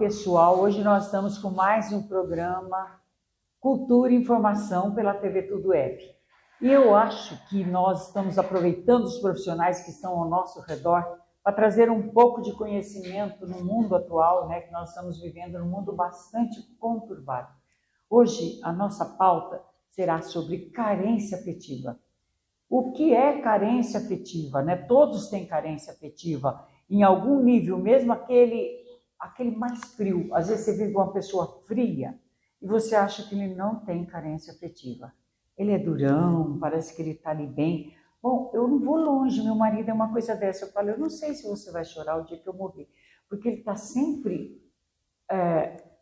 pessoal, hoje nós estamos com mais um programa Cultura e Informação pela TV Tudo Web. E eu acho que nós estamos aproveitando os profissionais que estão ao nosso redor para trazer um pouco de conhecimento no mundo atual, né, que nós estamos vivendo num mundo bastante conturbado. Hoje a nossa pauta será sobre carência afetiva. O que é carência afetiva, né? Todos têm carência afetiva em algum nível, mesmo aquele mais frio. Às vezes você vive com uma pessoa fria e você acha que ele não tem carência afetiva. Ele é durão, parece que ele está ali bem. Bom, eu não vou longe, meu marido é uma coisa dessa. Eu falo, eu não sei se você vai chorar o dia que eu morrer, porque ele está sempre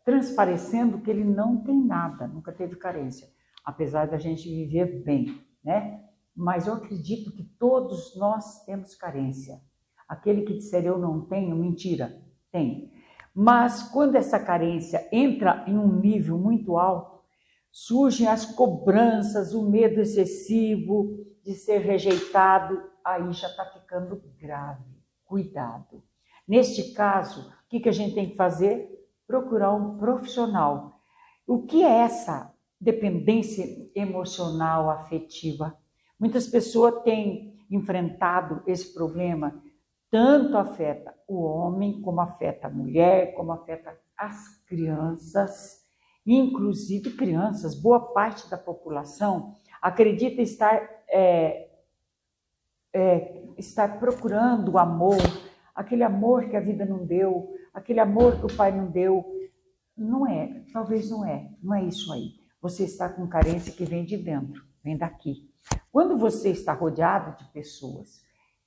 transparecendo que ele não tem nada, nunca teve carência, apesar da gente viver bem, né? Mas eu acredito que todos nós temos carência. Aquele que disser eu não tenho, mentira, tem. Mas quando essa carência entra em um nível muito alto, surgem as cobranças, o medo excessivo de ser rejeitado, aí já está ficando grave. Cuidado. Neste caso, o que a gente tem que fazer? Procurar um profissional. O que é essa dependência emocional, afetiva? Muitas pessoas têm enfrentado esse problema, tanto afeta o homem, como afeta a mulher, como afeta as crianças, inclusive crianças. Boa parte da população acredita estar procurando o amor, aquele amor que a vida não deu, aquele amor que o pai não deu. Não é, talvez não é isso aí. Você está com carência que vem de dentro, vem daqui. Quando você está rodeado de pessoas,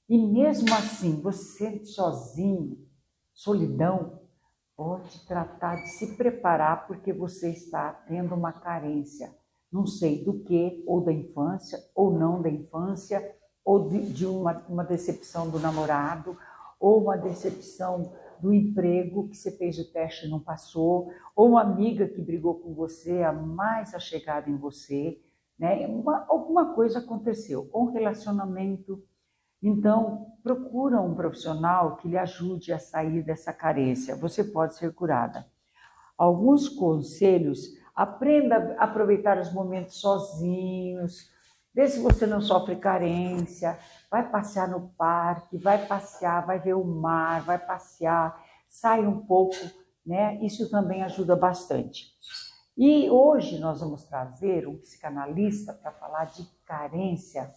e mesmo assim, você sozinho, solidão, pode tratar de se preparar porque você está tendo uma carência, não sei do que, ou da infância, ou não da infância, ou de uma decepção do namorado, ou uma decepção do emprego, que você fez o teste e não passou, ou uma amiga que brigou com você, a mais achegada em você, né? Alguma coisa aconteceu, ou um relacionamento. Então, procura um profissional que lhe ajude a sair dessa carência. Você pode ser curada. Alguns conselhos: aprenda a aproveitar os momentos sozinhos, vê se você não sofre carência, vai passear no parque, vai passear, vai ver o mar, vai passear, sai um pouco, né? Isso também ajuda bastante. E hoje nós vamos trazer um psicanalista para falar de carência.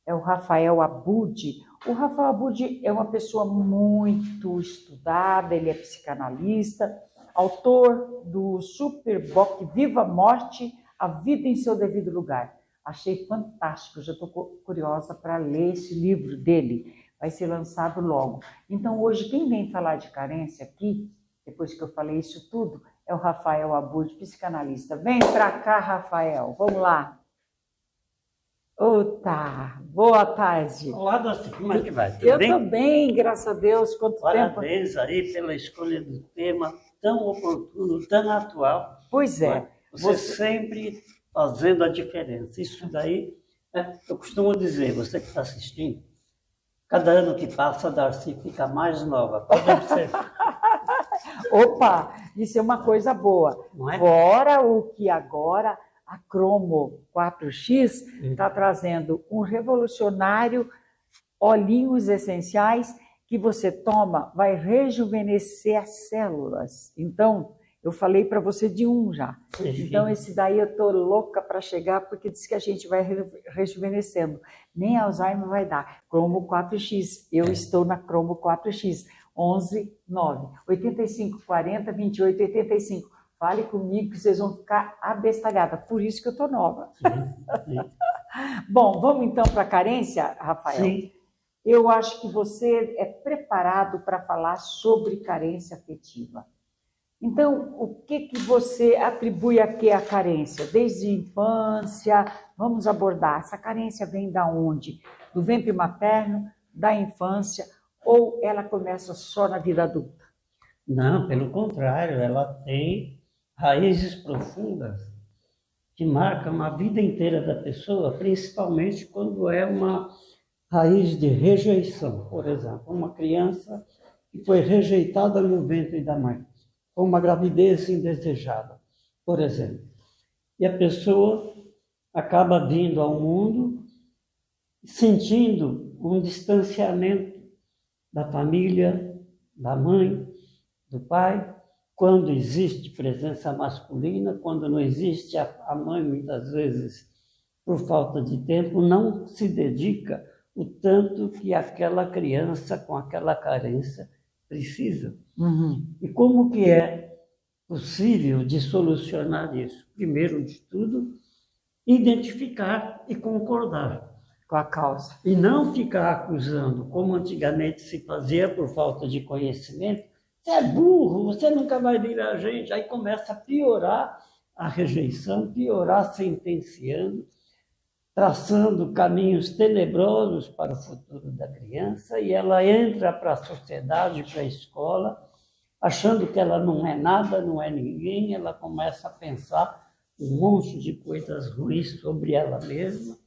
É o Rafael Abud. O Rafael Abud é uma pessoa muito estudada, ele é psicanalista, autor do Superboc Viva a Morte, a Vida em Seu Devido Lugar. Achei fantástico, já estou curiosa para ler esse livro dele, vai ser lançado logo. Então hoje quem vem falar de carência aqui, depois que eu falei isso tudo, é o Rafael Abud, psicanalista. Vem para cá, Rafael, vamos lá. Tá. Boa tarde. Olá, Doce, como é que vai? Eu estou bem, graças a Deus. Quanto tempo? Parabéns aí pela escolha do tema tão oportuno, tão atual. Pois é. Você sempre fazendo a diferença. Isso daí, eu costumo dizer, você que está assistindo, cada ano que passa, a Darcy fica mais nova. Pode observar. Opa, isso é uma coisa boa. Não é? Fora o que agora a Cromo 4X está trazendo um revolucionário olhinhos essenciais que você toma, vai rejuvenescer as células. Então, eu falei para você de um já. Então, esse daí eu estou louca para chegar, porque diz que a gente vai rejuvenescendo. Nem Alzheimer vai dar. Cromo 4X. Eu estou na Cromo 4X. 11 9 85 40 28 85. Fale comigo que vocês vão ficar abestalhadas. Por isso que eu estou nova. Sim. Bom, vamos então para a carência, Rafael? Sim. Eu acho que você é preparado para falar sobre carência afetiva. Então, o que você atribui aqui à carência? Desde a infância, vamos abordar. Essa carência vem da onde? Do ventre materno, da infância, ou ela começa só na vida adulta? Não, pelo contrário, ela tem raízes profundas que marcam a vida inteira da pessoa, principalmente quando é uma raiz de rejeição. Por exemplo, uma criança que foi rejeitada no ventre da mãe. ou uma gravidez indesejada, por exemplo. E a pessoa acaba vindo ao mundo sentindo um distanciamento da família, da mãe, do pai, quando existe presença masculina, quando não existe, a mãe muitas vezes, por falta de tempo, não se dedica o tanto que aquela criança com aquela carência precisa. E como que é possível de solucionar isso? Primeiro de tudo, identificar e concordar com a causa. E não ficar acusando, como antigamente se fazia por falta de conhecimento. Você é burro, você nunca vai virar a gente. Aí começa a piorar a rejeição, piorar sentenciando, traçando caminhos tenebrosos para o futuro da criança, e ela entra para a sociedade, para a escola, achando que ela não é nada, não é ninguém, ela começa a pensar um monte de coisas ruins sobre ela mesma.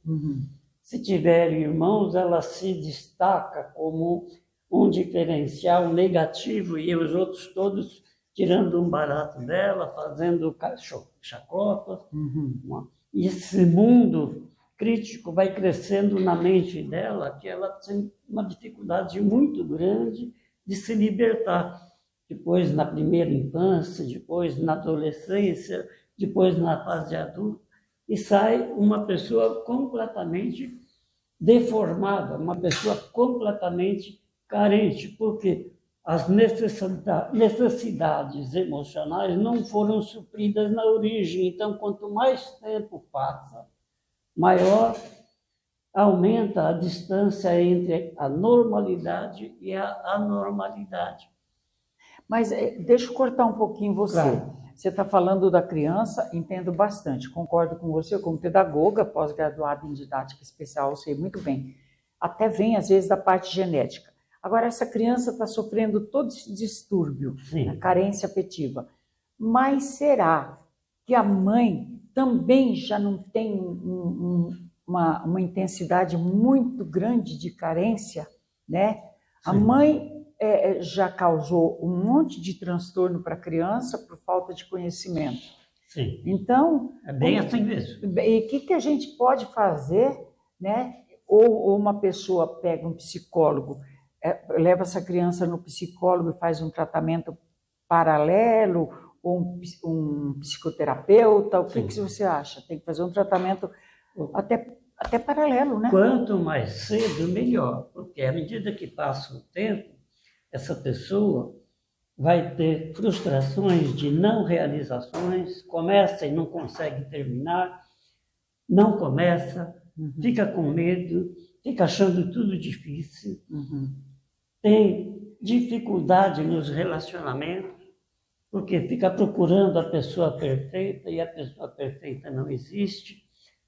Se tiver irmãos, ela se destaca como um diferencial negativo e os outros todos tirando um barato dela, fazendo chacota. E esse mundo crítico vai crescendo na mente dela, que ela tem uma dificuldade muito grande de se libertar. Depois na primeira infância, depois na adolescência, depois na fase adulta, e sai uma pessoa completamente deformada, uma pessoa completamente carente, porque as necessidades emocionais não foram supridas na origem. Então, quanto mais tempo passa, maior aumenta a distância entre a normalidade e a anormalidade. Mas deixa eu cortar um pouquinho você. Claro. Você está falando da criança, entendo bastante, concordo com você, como pedagoga, pós-graduada em didática especial, eu sei muito bem. Até vem, às vezes, da parte genética. Agora, essa criança está sofrendo todo esse distúrbio, a carência afetiva. Mas será que a mãe também já não tem uma intensidade muito grande de carência, né? Sim. A mãe já causou um monte de transtorno para a criança por falta de conhecimento. Sim. Então, é bem assim mesmo. E o que a gente pode fazer, né? Ou uma pessoa pega um psicólogo, leva essa criança no psicólogo e faz um tratamento paralelo, ou um psicoterapeuta, o que você acha? Tem que fazer um tratamento até paralelo, né? Quanto mais cedo, melhor, porque à medida que passa o tempo, essa pessoa vai ter frustrações de não realizações, começa e não consegue terminar, não começa, fica com medo, fica achando tudo difícil, tem dificuldade nos relacionamentos, porque fica procurando a pessoa perfeita e a pessoa perfeita não existe.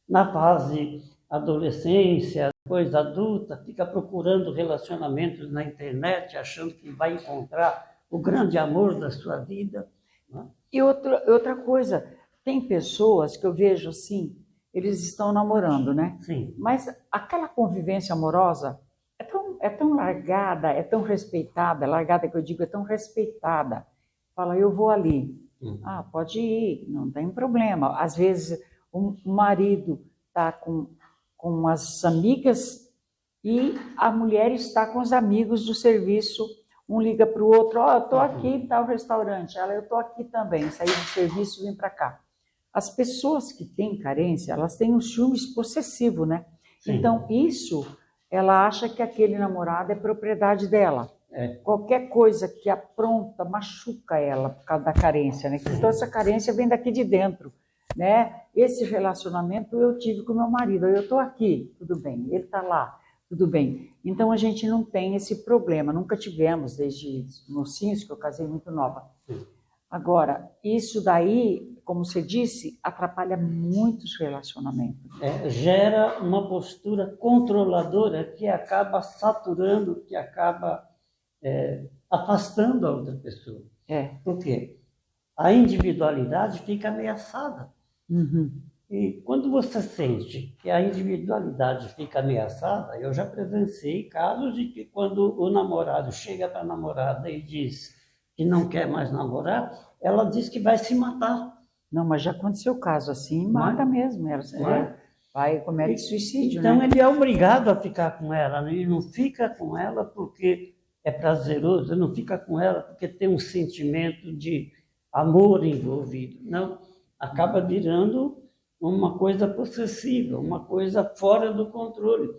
Na fase adolescência, depois adulta, fica procurando relacionamentos na internet, achando que vai encontrar o grande amor da sua vida. Né? E outra coisa, tem pessoas que eu vejo assim, eles estão namorando, né? Sim. Mas aquela convivência amorosa é tão largada, é tão respeitada, largada que eu digo, é tão respeitada. Fala, eu vou ali. Ah, pode ir, não tem problema. Às vezes, o marido está com as amigas e a mulher está com os amigos do serviço. Um liga para o outro, eu estou aqui em tal restaurante. Ela, eu estou aqui também, saí do serviço e vim para cá. As pessoas que têm carência, elas têm um ciúmes possessivo, né? Sim. Então, isso, ela acha que aquele namorado é propriedade dela. Qualquer coisa que apronta, machuca ela por causa da carência, né? Então, essa carência vem daqui de dentro, né? Esse relacionamento eu tive com meu marido, eu estou aqui, tudo bem, ele está lá, tudo bem. Então, a gente não tem esse problema, nunca tivemos, desde mocinhos, que eu casei muito nova. Agora, isso daí, como você disse, atrapalha muitos relacionamentos. Gera uma postura controladora que acaba saturando, que acaba afastando a outra pessoa. Por quê? A individualidade fica ameaçada. E quando você sente que a individualidade fica ameaçada, eu já presenciei casos de que quando o namorado chega para a namorada e diz: que não quer mais namorar, ela diz que vai se matar. Não, mas já aconteceu o caso assim, Não mata é? mesmo. Não é? Vai e comete suicídio, Então né? ele é obrigado a ficar com ela, né? Ele não fica com ela porque é prazeroso, ele não fica com ela porque tem um sentimento de amor envolvido. Não, acaba virando uma coisa possessiva, uma coisa fora do controle.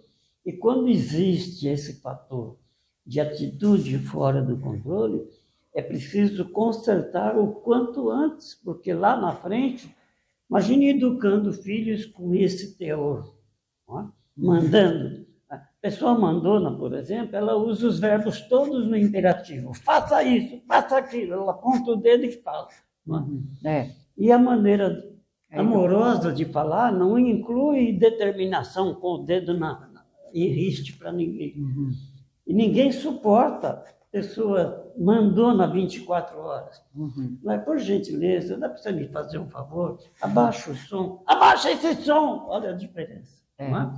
E quando existe esse fator de atitude fora do controle, é preciso consertar o quanto antes, porque lá na frente, imagine educando filhos com esse teor, não é? Mandando. A pessoa mandona, por exemplo, ela usa os verbos todos no imperativo. Faça isso, faça aquilo. Ela aponta o dedo e fala. E a maneira amorosa de falar não inclui determinação com o dedo em riste para ninguém. E ninguém suporta pessoa mandona 24 horas. Mas, por gentileza, dá para você me fazer um favor? Abaixa o som. Abaixa esse som! Olha a diferença. Não é?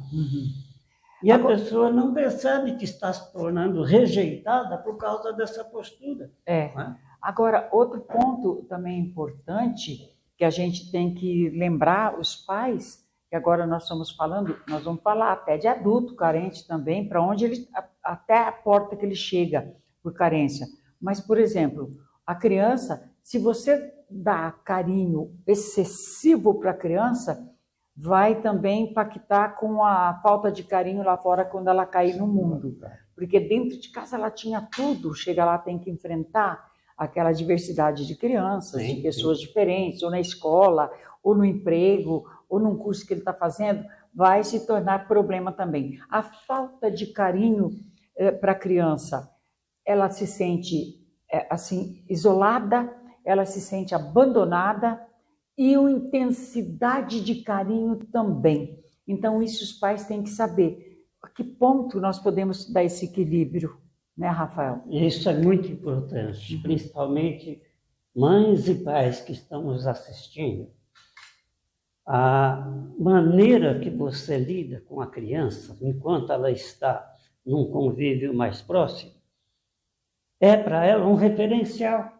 E a pessoa não percebe que está se tornando rejeitada por causa dessa postura. Não é? Agora, outro ponto também importante que a gente tem que lembrar os pais, que agora nós vamos falar até de adulto carente também, para onde ele, até a porta que ele chega por carência. Mas, por exemplo, a criança, se você dá carinho excessivo para a criança, vai também impactar com a falta de carinho lá fora quando ela cair no mundo. Porque dentro de casa ela tinha tudo, chega lá, tem que enfrentar aquela diversidade de crianças, de pessoas diferentes, ou na escola, ou no emprego, ou num curso que ele está fazendo, vai se tornar problema também. A falta de carinho para a criança, ela se sente assim isolada, ela se sente abandonada, e a intensidade de carinho também. Então, isso os pais têm que saber. A que ponto nós podemos dar esse equilíbrio, né, Rafael? Isso é muito importante, principalmente mães e pais que estão nos assistindo. A maneira que você lida com a criança, enquanto ela está num convívio mais próximo, é para ela um referencial.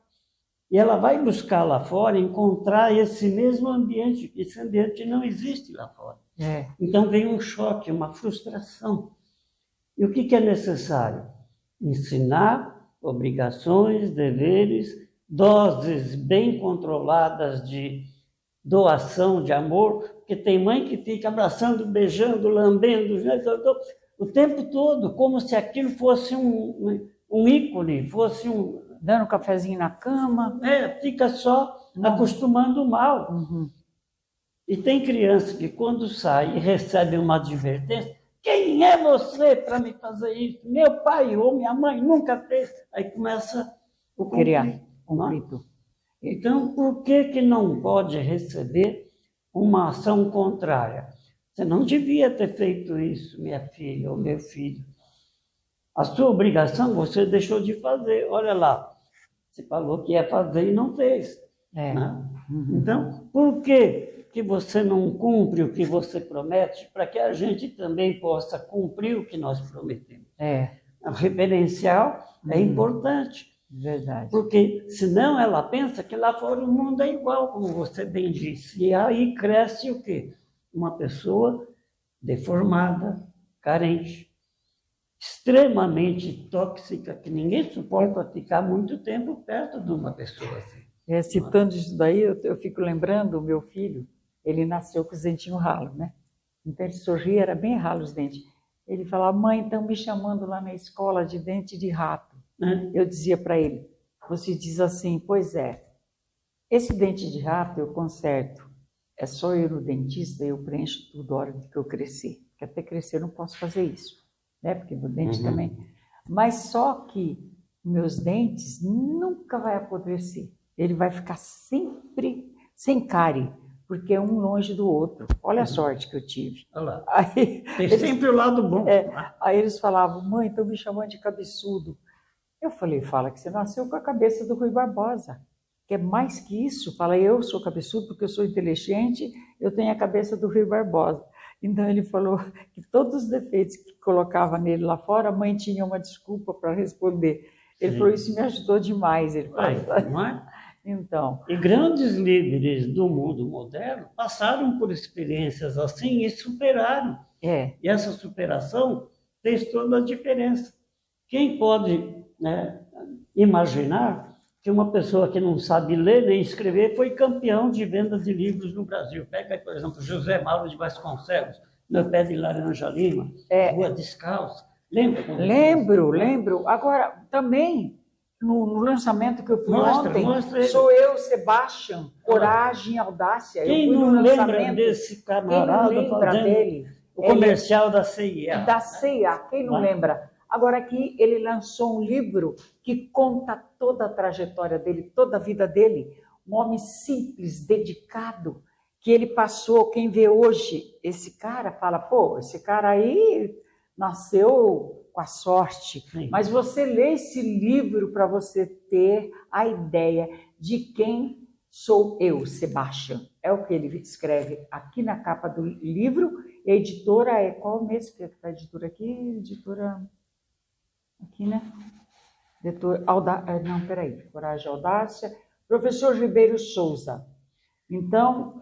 E ela vai buscar lá fora, encontrar esse mesmo ambiente. Esse ambiente não existe lá fora. Então vem um choque, uma frustração. E o que é necessário? Ensinar obrigações, deveres, doses bem controladas de doação de amor, porque tem mãe que fica abraçando, beijando, lambendo, o tempo todo, como se aquilo fosse um ícone, fosse dando um cafezinho na cama. Fica só acostumando mal. E tem criança que quando sai e recebe uma advertência, quem é você para me fazer isso? Meu pai ou minha mãe nunca fez. Aí começa o conflito. Então, por que não pode receber uma ação contrária? Você não devia ter feito isso, minha filha ou meu filho. A sua obrigação você deixou de fazer. Olha lá, você falou que ia fazer e não fez. Né? Então, por que você não cumpre o que você promete para que a gente também possa cumprir o que nós prometemos? O referencial é importante. Verdade. Porque senão ela pensa que lá fora o mundo é igual, como você bem disse. E aí cresce o quê? Uma pessoa deformada, carente, extremamente tóxica, que ninguém suporta ficar muito tempo perto de uma pessoa assim. Citando isso daí, eu fico lembrando o meu filho, ele nasceu com os dentinhos ralos, né? Então ele sorria, era bem ralo os dentes. Ele falava, mãe, estão me chamando lá na escola de dente de rato. Eu dizia para ele, você diz assim, pois é, esse dente de rato eu conserto, é só eu ir no dentista e eu preencho tudo a hora que eu crescer, porque até crescer eu não posso fazer isso, né? Porque meu dente também. Mas só que meus dentes nunca vai apodrecer, ele vai ficar sempre sem cárie, porque é um longe do outro. Olha a sorte que eu tive. Olha lá. Aí, tem sempre o lado bom. Aí eles falavam, mãe, estão me chamando de cabeçudo. Eu falei, fala que você nasceu com a cabeça do Rui Barbosa. Que é mais que isso. Fala, eu sou cabeçudo porque eu sou inteligente, eu tenho a cabeça do Rui Barbosa. Então ele falou que todos os defeitos que colocava nele lá fora, a mãe tinha uma desculpa para responder. Ele Sim. falou, isso me ajudou demais. Ele falou, Não é? então, E grandes líderes do mundo moderno passaram por experiências assim e superaram. é, E essa superação fez toda a diferença. Quem pode, né, imaginar que uma pessoa que não sabe ler nem escrever foi campeão de venda de livros no Brasil? Pega, por exemplo, José Mauro de Vasconcelos, Meu Pé de Laranja Lima, Rua Descalça. Lembra? lembro. Agora, também, no lançamento que eu fui ontem, Mostra ele. sou eu, Sebastian, Coragem e Audácia. Quem eu fui não no lembra lançamento, desse quem não camarada lembra fazendo dele? o comercial da CIA? Da CIA, quem não Vai. lembra? Agora aqui ele lançou um livro que conta toda a trajetória dele, toda a vida dele. Um homem simples, dedicado, que ele passou. Quem vê hoje esse cara fala, pô, esse cara aí nasceu com a sorte. Sim. Mas você lê esse livro para você ter a ideia de quem sou eu, Sebastian. É o que ele escreve aqui na capa do livro. A editora é qual mesmo? Que é a editora aqui? Editora aqui, né? Editora não, peraí. Coragem e Audácia. Professor Ribeiro Souza. Então,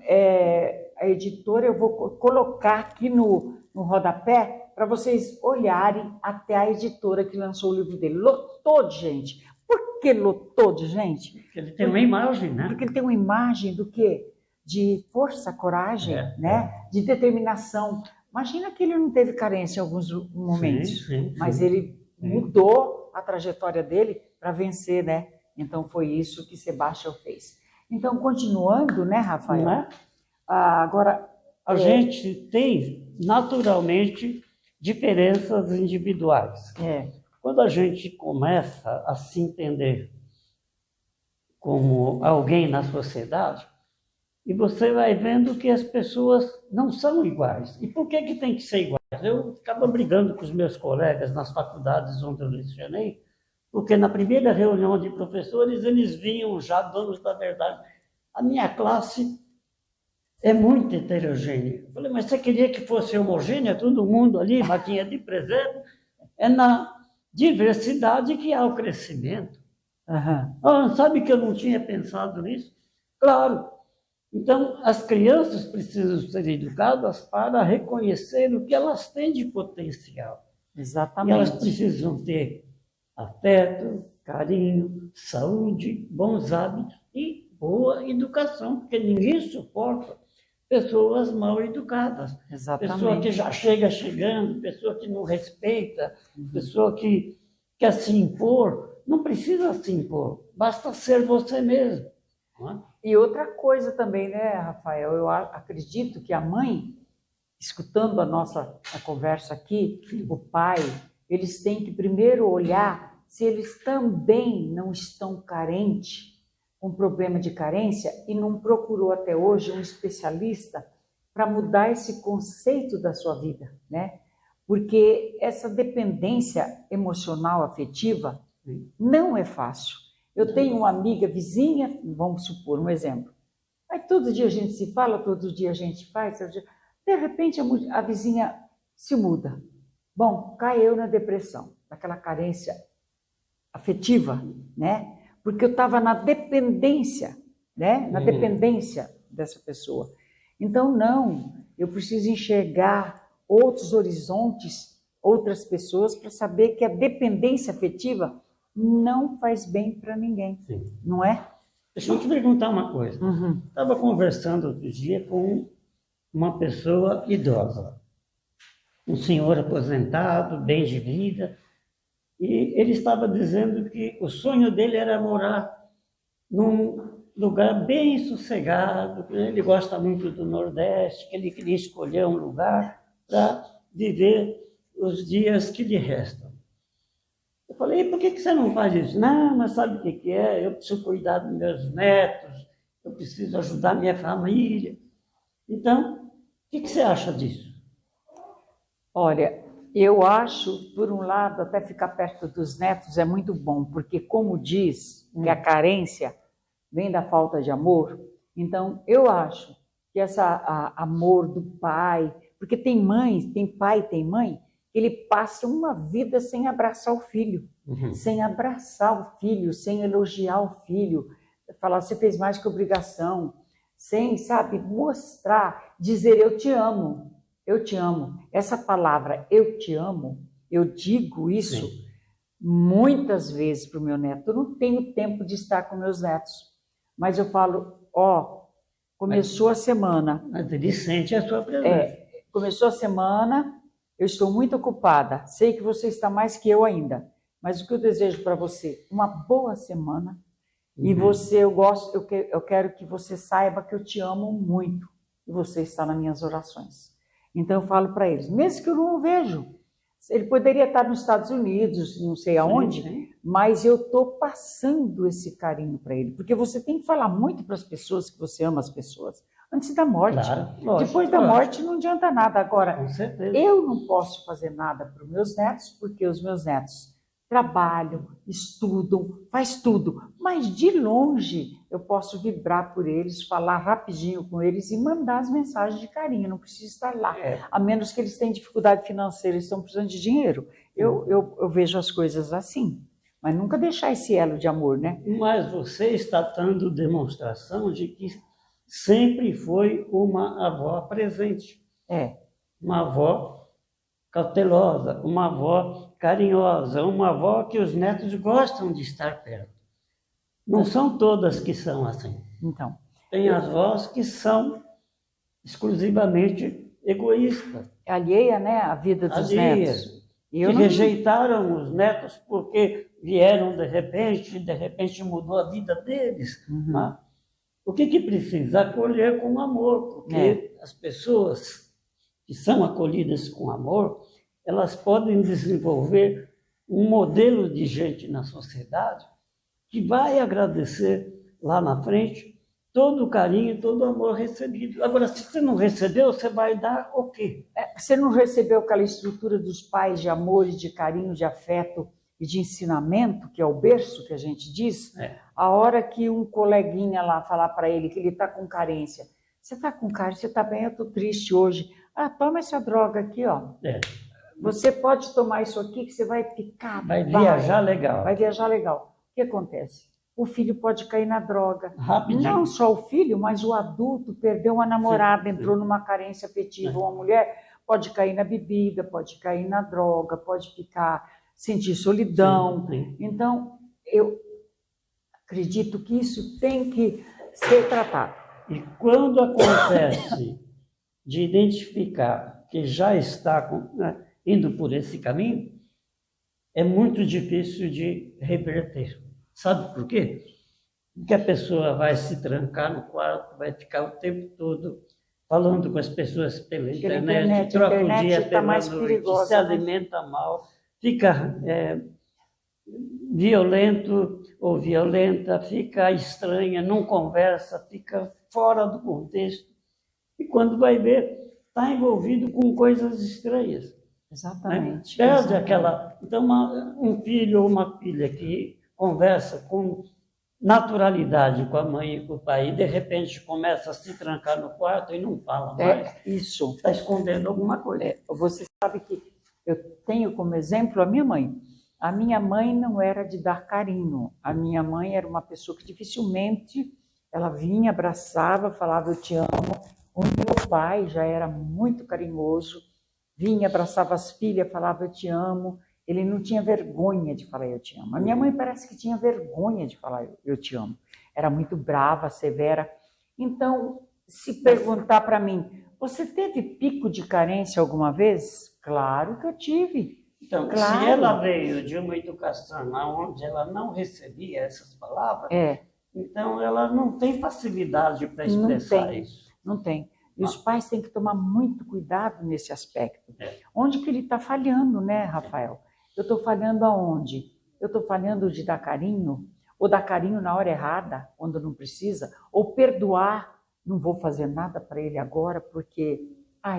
a editora eu vou colocar aqui no rodapé para vocês olharem até a editora que lançou o livro dele. Lotou de gente. Por que lotou de gente? Porque ele tem uma imagem, né? Porque ele tem uma imagem do quê? De força, coragem, né? De determinação. Imagina que ele não teve carência em alguns momentos, sim. mas ele mudou a trajetória dele para vencer, né? Então foi isso que Sebastião fez. Então, continuando, né, Rafael? Não é? Agora, a gente tem naturalmente diferenças individuais. Quando a gente começa a se entender como alguém na sociedade, e você vai vendo que as pessoas não são iguais. E por que tem que ser iguais? Eu ficava brigando com os meus colegas nas faculdades onde eu lecionei, porque na primeira reunião de professores eles vinham já donos da verdade. A minha classe é muito heterogênea. Eu falei, mas você queria que fosse homogênea, todo mundo ali, maquinha de presépio? É na diversidade que há o crescimento. Sabe que eu não tinha pensado nisso? Claro. Então, as crianças precisam ser educadas para reconhecer o que elas têm de potencial. Exatamente. E elas precisam ter afeto, carinho, saúde, bons hábitos e boa educação, porque ninguém suporta pessoas mal educadas. Exatamente. Pessoa que já chega chegando, pessoa que não respeita, pessoa que quer se impor. Não precisa se impor, basta ser você mesmo. Não é? E outra coisa também, né, Rafael? Eu acredito que a mãe, escutando a conversa aqui, o pai, eles têm que primeiro olhar se eles também não estão carentes, com problema de carência, e não procurou até hoje um especialista para mudar esse conceito da sua vida, né? Porque essa dependência emocional, afetiva, não é fácil. Eu tenho uma amiga vizinha, vamos supor um exemplo. Aí todo dia a gente se fala, todo dia a gente faz. De repente a vizinha se muda. Bom, cai eu na depressão, naquela carência afetiva, né? Porque eu estava na dependência, né? Na dependência dessa pessoa. Então, não, eu preciso enxergar outros horizontes, outras pessoas, para saber que a dependência afetiva não faz bem para ninguém, não é? Deixa eu te perguntar uma coisa. Estava conversando outro dia com uma pessoa idosa, um senhor aposentado, bem de vida, e ele estava dizendo que o sonho dele era morar num lugar bem sossegado, que ele gosta muito do Nordeste, que ele queria escolher um lugar para viver os dias que lhe restam. Eu falei, e por que você não faz isso? Não, mas sabe o que é? Eu preciso cuidar dos meus netos, eu preciso ajudar minha família. Então, o que você acha disso? Olha, eu acho, por um lado, até ficar perto dos netos é muito bom, porque como diz que a carência vem da falta de amor, então eu acho que esse amor do pai, porque tem mães, tem pai, tem mãe, ele passa uma vida sem abraçar o filho, sem abraçar o filho, sem elogiar o filho, falar, você fez mais que obrigação, sem, sabe, mostrar, dizer eu te amo, eu te amo. Essa palavra eu te amo, eu digo isso muitas vezes para o meu neto. Eu não tenho tempo de estar com meus netos, mas eu falo, começou a semana. Mas ele sente a sua presença. Começou a semana, eu estou muito ocupada, sei que você está mais que eu ainda, mas o que eu desejo para você? Uma boa semana. E você, eu quero que você saiba que eu te amo muito e você está nas minhas orações. Então eu falo para eles, mesmo que eu não o vejo, ele poderia estar nos Estados Unidos, não sei aonde, mas eu estou passando esse carinho para ele, porque você tem que falar muito para as pessoas que você ama as pessoas, antes da morte. Claro, lógico, depois da morte não adianta nada. Agora, com certeza. Eu não posso fazer nada para os meus netos, porque os meus netos trabalham, estudam, faz tudo, mas de longe eu posso vibrar por eles, falar rapidinho com eles e mandar as mensagens de carinho, não preciso estar lá, a menos que eles tenham dificuldade financeira, eles estão precisando de dinheiro. Eu vejo as coisas assim, mas nunca deixar esse elo de amor, né? Mas você está dando demonstração de que sempre foi uma avó presente. Uma avó cautelosa, uma avó carinhosa, uma avó que os netos gostam de estar perto. Não são todas que são assim. Então, tem as avós que são exclusivamente egoístas. Alheia, né, a vida dos netos. Que rejeitaram os netos porque vieram de repente mudou a vida deles. Né? O que precisa? Acolher com amor, porque as pessoas que são acolhidas com amor, elas podem desenvolver um modelo de gente na sociedade que vai agradecer lá na frente todo o carinho, todo o amor recebido. Agora, se você não recebeu, você vai dar o quê? Você não recebeu aquela estrutura dos pais de amor, de carinho, de afeto e de ensinamento, que é o berço que a gente diz? A hora que um coleguinha lá falar para ele que ele está com carência, você está com carência, você está bem, eu estou triste hoje. Toma essa droga aqui, ó. Você pode tomar isso aqui que você vai ficar... Vai viajar legal. Vai viajar legal. O que acontece? O filho pode cair na droga. Rapidinho. Não só o filho, mas o adulto perdeu uma namorada, entrou numa carência afetiva. Uma mulher pode cair na bebida, pode cair na droga, pode sentir solidão. Então, eu acredito que isso tem que ser tratado. E quando acontece de identificar que já está indo por esse caminho, é muito difícil de reverter. Sabe por quê? Porque a pessoa vai se trancar no quarto, vai ficar o tempo todo falando com as pessoas pela internet, troca o dia pela noite, se alimenta mal, fica violento ou violenta, fica estranha, não conversa, fica fora do contexto. E quando vai ver, está envolvido com coisas estranhas. Exatamente. Perde aquela... Então, um filho ou uma filha que conversa com naturalidade com a mãe e com o pai, e de repente começa a se trancar no quarto e não fala mais. Isso. Está escondendo alguma coisa. Você sabe que eu tenho como exemplo a minha mãe. A minha mãe não era de dar carinho. A minha mãe era uma pessoa que dificilmente ela vinha, abraçava, falava eu te amo. O meu pai já era muito carinhoso, vinha, abraçava as filhas, falava eu te amo. Ele não tinha vergonha de falar eu te amo. A minha mãe parece que tinha vergonha de falar eu te amo. Era muito brava, severa. Então, se perguntar para mim, você teve pico de carência alguma vez? Claro que eu tive. Então, claro. Se ela veio de uma educação onde ela não recebia essas palavras, então ela não tem facilidade para expressar isso. Não tem. E os pais têm que tomar muito cuidado nesse aspecto. Onde que ele está falhando, né, Rafael? Eu estou falhando aonde? Eu estou falhando de dar carinho, ou dar carinho na hora errada, quando não precisa, ou perdoar, não vou fazer nada para ele agora, porque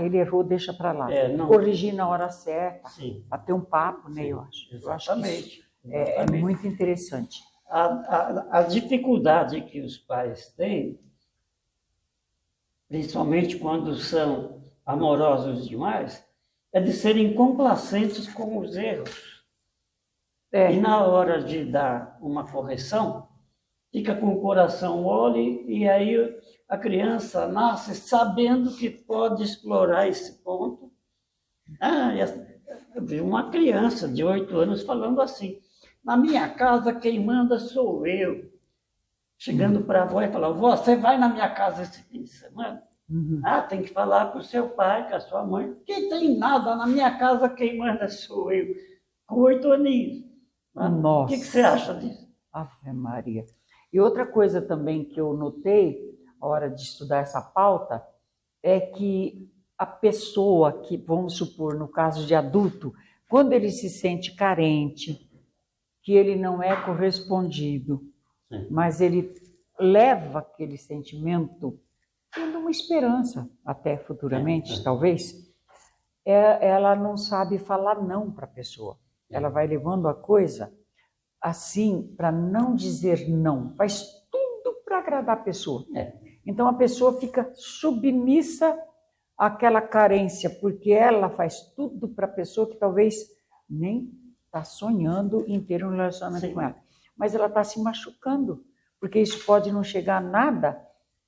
ele errou, deixa para lá. Corrigir na hora certa, bater um papo, né, eu acho. Exatamente. Eu acho que isso é muito interessante. A dificuldade que os pais têm, principalmente quando são amorosos demais, é de serem complacentes com os erros. E na hora de dar uma correção, fica com o coração mole e aí a criança nasce sabendo que pode explorar esse ponto. Eu vi uma criança de 8 anos falando assim: na minha casa quem manda sou eu. Chegando para a avó e falando: vó, você vai na minha casa esse fim de semana? Tem que falar com o seu pai, com a sua mãe. Quem tem nada, na minha casa quem manda sou eu. Com 8 aninhos. Nossa. O que você acha disso? Ave Maria. E outra coisa também que eu notei, na hora de estudar essa pauta, é que a pessoa que, vamos supor, no caso de adulto, quando ele se sente carente, que ele não é correspondido, mas ele leva aquele sentimento, tendo uma esperança, até futuramente, talvez, ela não sabe falar não para a pessoa. Ela vai levando a coisa assim, para não dizer não. Faz tudo para agradar a pessoa. Então, a pessoa fica submissa àquela carência, porque ela faz tudo para a pessoa que talvez nem está sonhando em ter um relacionamento com ela. Mas ela está se machucando, porque isso pode não chegar a nada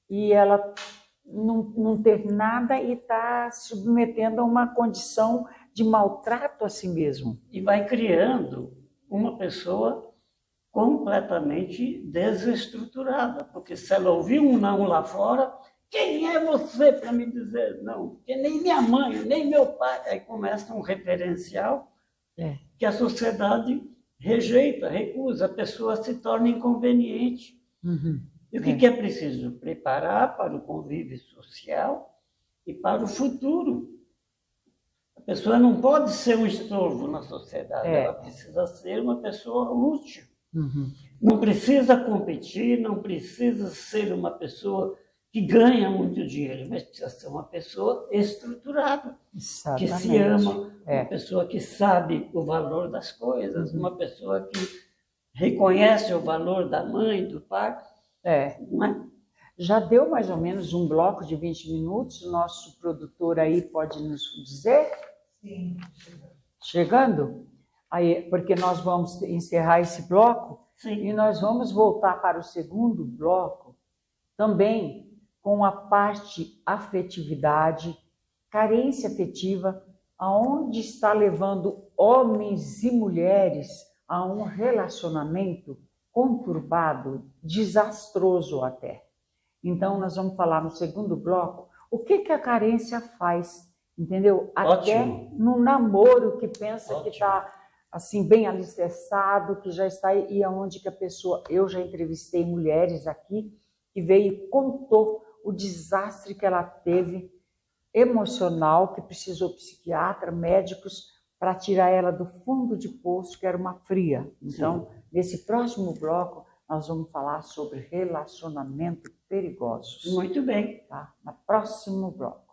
e ela não ter nada e está submetendo a uma condição de maltrato a si mesmo. E vai criando uma pessoa completamente desestruturada, porque se ela ouvir um não lá fora, quem é você para me dizer não? Porque nem minha mãe, nem meu pai. Aí começa um referencial que a sociedade rejeita, recusa, a pessoa se torna inconveniente. E o que é preciso? Preparar para o convívio social e para o futuro. A pessoa não pode ser um estorvo na sociedade, ela precisa ser uma pessoa útil. Não precisa competir, não precisa ser uma pessoa que ganha muito dinheiro, mas precisa ser uma pessoa estruturada, que se ama, uma pessoa que sabe o valor das coisas, uma pessoa que reconhece o valor da mãe, do pai. Não é? Já deu mais ou menos um bloco de 20 minutos, o nosso produtor aí pode nos dizer? Sim. Chegando? Aí, porque nós vamos encerrar esse bloco e nós vamos voltar para o segundo bloco, também com a parte afetividade, carência afetiva, aonde está levando homens e mulheres a um relacionamento conturbado, desastroso até. Então, nós vamos falar no segundo bloco o que a carência faz, entendeu? Até no namoro que pensa que está assim bem alicerçado, que já está e aonde que a pessoa... Eu já entrevistei mulheres aqui que veio e contou o desastre que ela teve emocional, que precisou psiquiatra, médicos, para tirar ela do fundo de poço, que era uma fria. Então, nesse próximo bloco, nós vamos falar sobre relacionamentos perigosos. Muito bem. Tá? No próximo bloco.